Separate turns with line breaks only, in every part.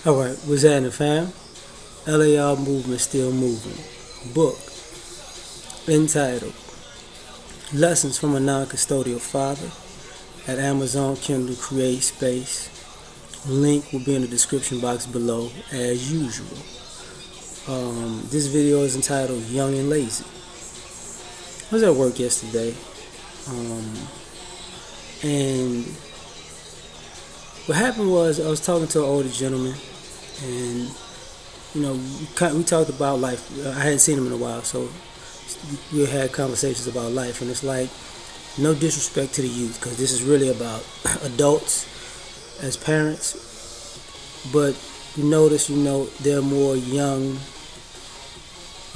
Alright, what's happening, fam? L.A.R movement still moving. Book entitled Lessons from a Non-Custodial Father at Amazon Kindle Create Space. Link will be in the description box below as usual. This video is entitled Young and Lazy. I was at work yesterday, and what happened was I was talking to an older gentleman, and we talked about life. I hadn't seen him in a while, so we had conversations about life, and it's like no disrespect to the youth, because this is really about adults as parents. But you notice, there are more young,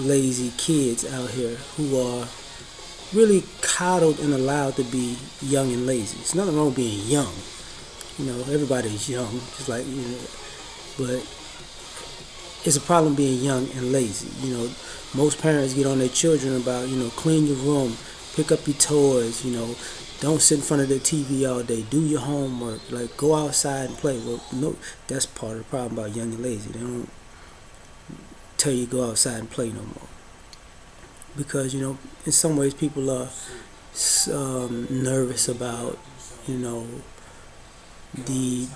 lazy kids out here who are really coddled and allowed to be young and lazy. There's nothing wrong with being young. Everybody's young, just like, but it's a problem being young and lazy. Most parents get on their children about, clean your room, pick up your toys, don't sit in front of the TV all day, do your homework, like go outside and play. Well, no, that's part of the problem about young and lazy. They don't tell you to go outside and play no more. Because, in some ways people are nervous about, the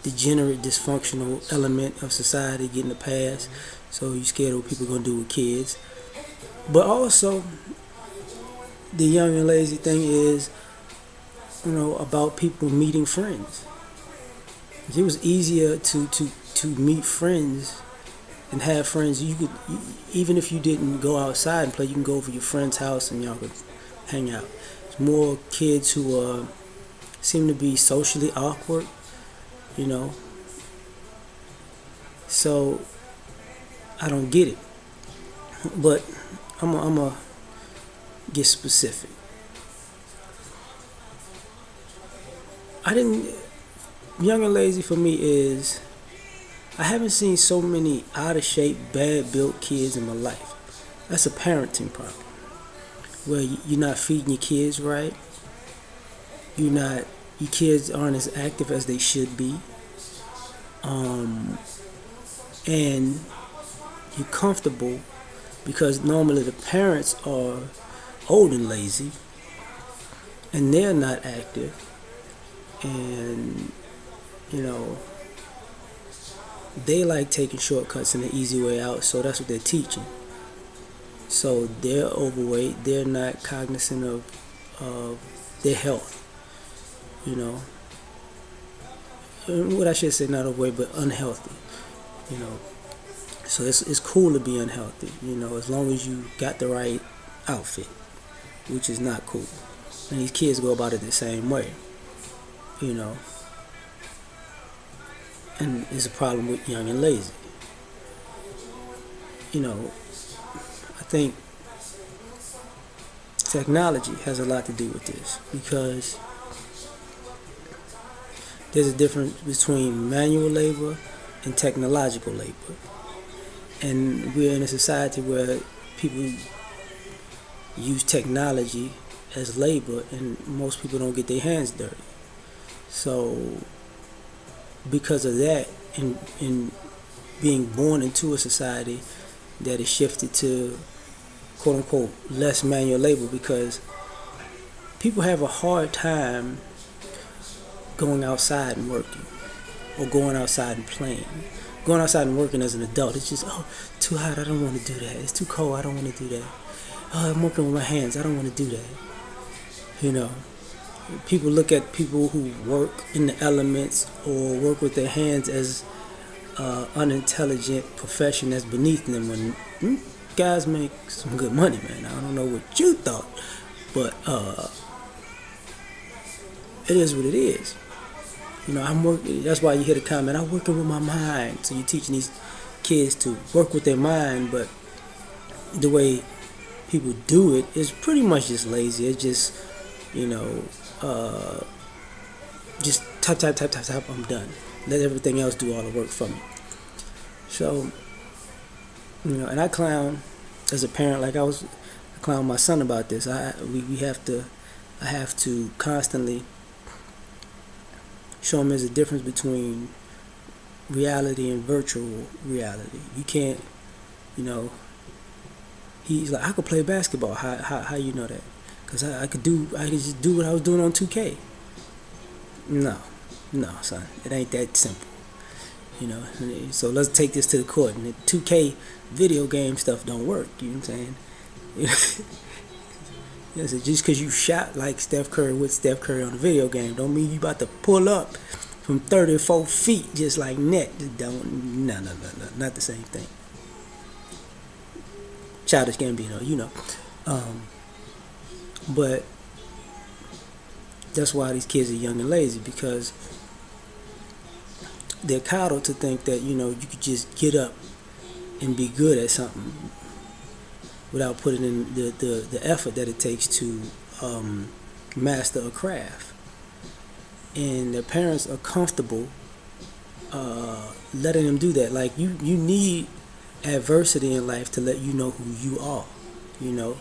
degenerate, dysfunctional element of society getting to pass. So you're scared of what people are going to do with kids. But also, the young and lazy thing is, about people meeting friends. It was easier to meet friends and have friends. You could, even if you didn't go outside and play, you can go over to your friend's house and y'all could hang out. There's more kids who seem to be socially awkward, So I don't get it. But I'm gonna get specific. Young and lazy for me is, I haven't seen so many out of shape, bad built kids in my life. That's a parenting problem. Where you're not feeding your kids right. Your kids aren't as active as they should be. And you're comfortable because normally the parents are old and lazy and they're not active, and they like taking shortcuts and the easy way out, so that's what they're teaching. So they're overweight, they're not cognizant of their health, what I should say, not overweight but unhealthy. So it's cool to be unhealthy, as long as you got the right outfit, which is not cool. And these kids go about it the same way, and it's a problem with young and lazy. I think technology has a lot to do with this, because there's a difference between manual labor and technological labor. And we're in a society where people use technology as labor, and most people don't get their hands dirty. So because of that, and being born into a society that is shifted to quote unquote less manual labor, because people have a hard time going outside and working, or going outside and playing. Going outside and working as an adult, it's just, too hot, I don't want to do that. It's too cold, I don't want to do that. I'm working with my hands, I don't want to do that. People look at people who work in the elements or work with their hands as unintelligent profession that's beneath them, when guys make some good money, man. I don't know what you thought, but it is what it is. I'm working. That's why you hear the comment, I'm working with my mind. So you're teaching these kids to work with their mind, but the way people do it is pretty much just lazy. It's just, just type, I'm done. Let everything else do all the work for me. So, and I clown as a parent, like I clown my son about this. I have to constantly show them there's a difference between reality and virtual reality. You can't, you know. He's like, I could play basketball. How you know that? Cause I could just do what I was doing on 2K. No, no, son, it ain't that simple. You know, so let's take this to the court. And the 2K video game stuff don't work. You know what I'm saying? Yeah, so just because you shot like Steph Curry with Steph Curry on the video game, don't mean you about to pull up from 34 feet just like net. Just don't, no, not the same thing. Childish Gambino, you know. But that's why these kids are young and lazy, because they're coddled to think that, you know, you could just get up and be good at something without putting in the effort that it takes to master a craft. And their parents are comfortable letting them do that. Like, you need adversity in life to let you know who you are. You know,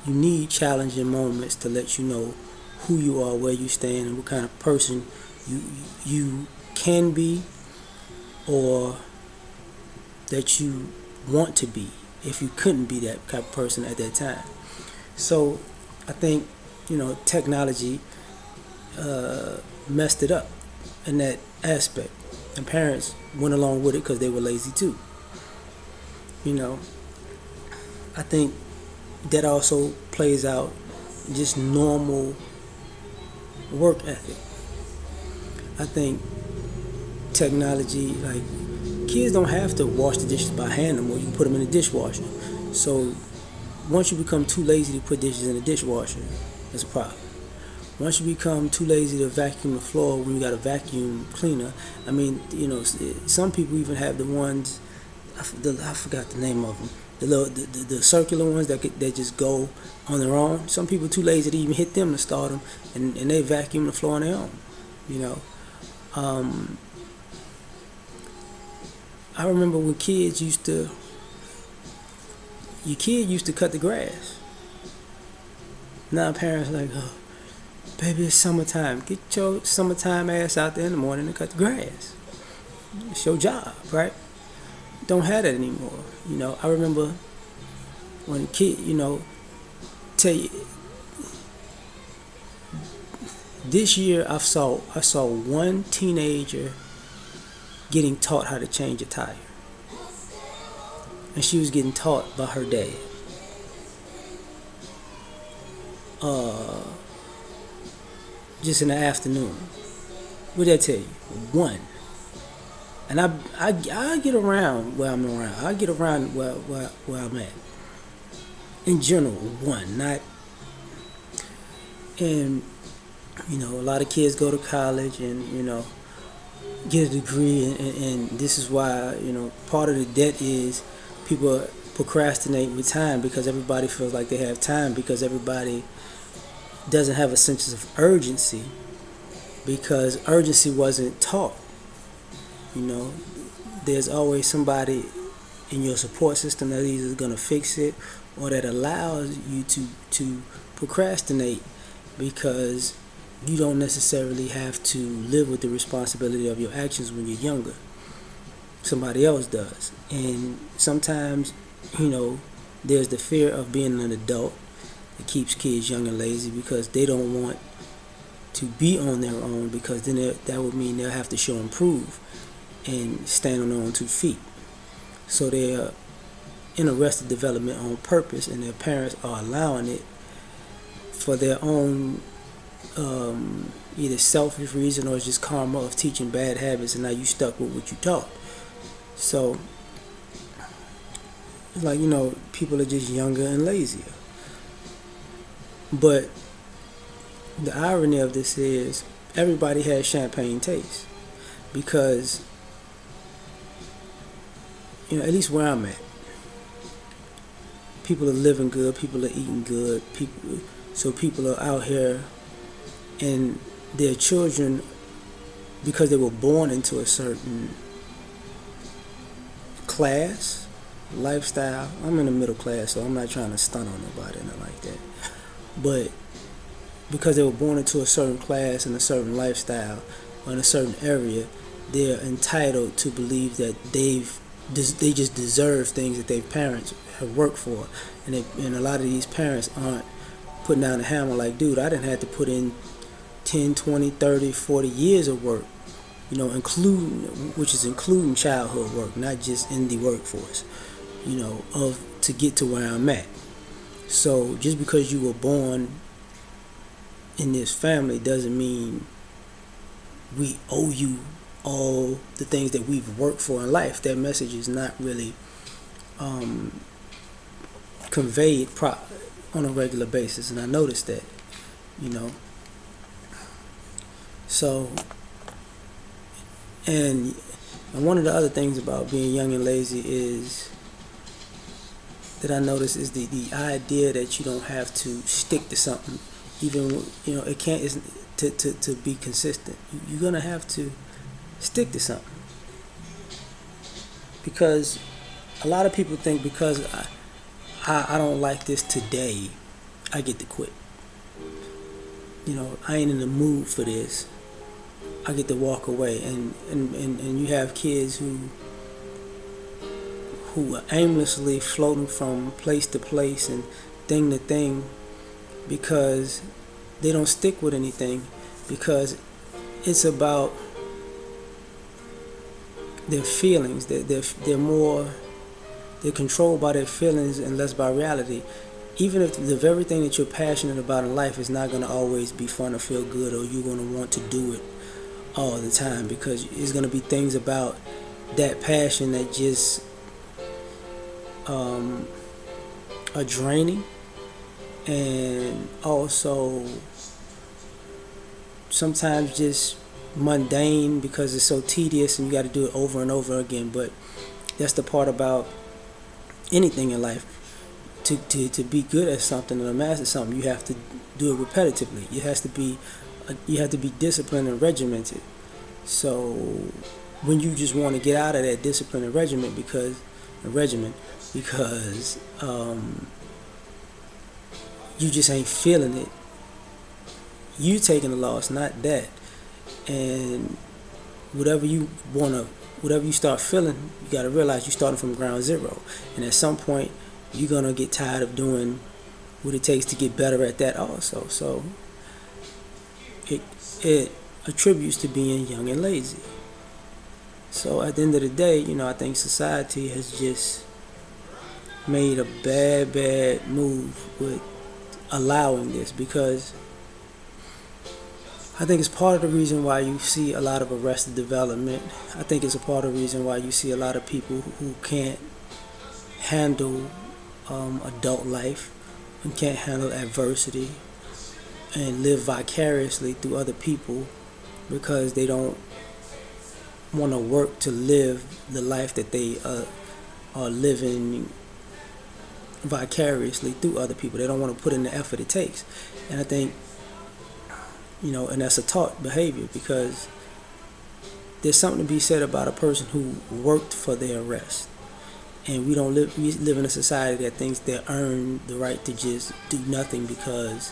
you need challenging moments to let you know who you are, where you stand, and what kind of person you can be, or that you want to be if you couldn't be that type of person at that time. So I think, you know, technology messed it up in that aspect, and parents went along with it because they were lazy too. You know, I think that also plays out just normal work ethic. I think technology, like, kids don't have to wash the dishes by hand anymore. You can put them in the dishwasher. So once you become too lazy to put dishes in the dishwasher, that's a problem. Once you become too lazy to vacuum the floor when you got a vacuum cleaner, I mean, you know, some people even have the ones, I forgot the name of them, the circular ones that just go on their own. Some people are too lazy to even hit them to start them, and they vacuum the floor on their own. You know, I remember when your kid used to cut the grass. Now parents are like, oh, baby, it's summertime. Get your summertime ass out there in the morning and cut the grass. It's your job, right? Don't have that anymore. You know, I remember when a kid, you know, tell you, this year I saw one teenager getting taught how to change a tire, and she was getting taught by her dad. Just in the afternoon. What did I tell you? One. And I get around where I'm around. I get around where I'm at. In general, one, not. And you know, a lot of kids go to college and, you know, get a degree, and this is why, you know, part of the debt is people procrastinate with time, because everybody feels like they have time, because everybody doesn't have a sense of urgency, because urgency wasn't taught. You know, there's always somebody in your support system that either going to fix it or that allows you to procrastinate, because you don't necessarily have to live with the responsibility of your actions when you're younger. Somebody else does. And sometimes, you know, there's the fear of being an adult that keeps kids young and lazy, because they don't want to be on their own, because then that would mean they'll have to show and prove and stand on their own 2 feet. So they're in arrested development on purpose, and their parents are allowing it for their own either selfish reason or just karma of teaching bad habits, and now you stuck with what you taught. So, like, you know, people are just younger and lazier. But the irony of this is everybody has champagne taste, because, you know, at least where I'm at, people are living good, people are eating good, people are out here, and their children, because they were born into a certain class, lifestyle. I'm in the middle class, so I'm not trying to stunt on nobody, nothing like that. But because they were born into a certain class and a certain lifestyle or in a certain area, they're entitled to believe that they just deserve things that their parents have worked for, and a lot of these parents aren't putting down the hammer like, dude, I didn't have to put in 10, 20, 30, 40 years of work, including childhood work, not just in the workforce, of to get to where I'm at. So just because you were born in this family doesn't mean we owe you all the things that we've worked for in life. That message is not really conveyed on a regular basis, and I noticed that, you know. So, and one of the other things about being young and lazy is that I noticed is the idea that you don't have to stick to something, even it can't is to be consistent. You're gonna have to stick to something, because a lot of people think because I don't like this today, I get to quit. I ain't in the mood for this, I get to walk away. And you have kids who are aimlessly floating from place to place and thing to thing because they don't stick with anything, because it's about their feelings. They're controlled by their feelings and less by reality. Even if the very thing that you're passionate about in life is not going to always be fun or feel good, or you're going to want to do it all the time, because it's going to be things about that passion that just are draining, and also sometimes just mundane because it's so tedious and you got to do it over and over again. But that's the part about anything in life. To be good at something or to master something, you have to do it repetitively. You have to be disciplined and regimented. So when you just want to get out of that discipline and regimen because you just ain't feeling it, you taking the loss, not that. And whatever you start feeling, you got to realize you're starting from ground zero. And at some point, you're going to get tired of doing what it takes to get better at that also. So it attributes to being young and lazy. So at the end of the day, I think society has just made a bad move with allowing this, because I think it's part of the reason why you see a lot of arrested development. I think it's a part of the reason why you see a lot of people who can't handle adult life and can't handle adversity and live vicariously through other people, because they don't want to work to live the life that they are living vicariously through other people. They don't want to put in the effort it takes. And I think, and that's a taught behavior, because there's something to be said about a person who worked for their arrest. And we live in a society that thinks they earn the right to just do nothing because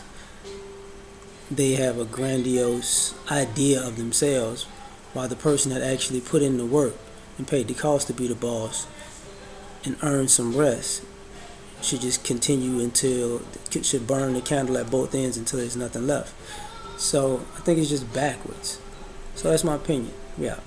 they have a grandiose idea of themselves, while the person that actually put in the work and paid the cost to be the boss and earn some rest should just should burn the candle at both ends until there's nothing left. So I think it's just backwards. So that's my opinion. Yeah.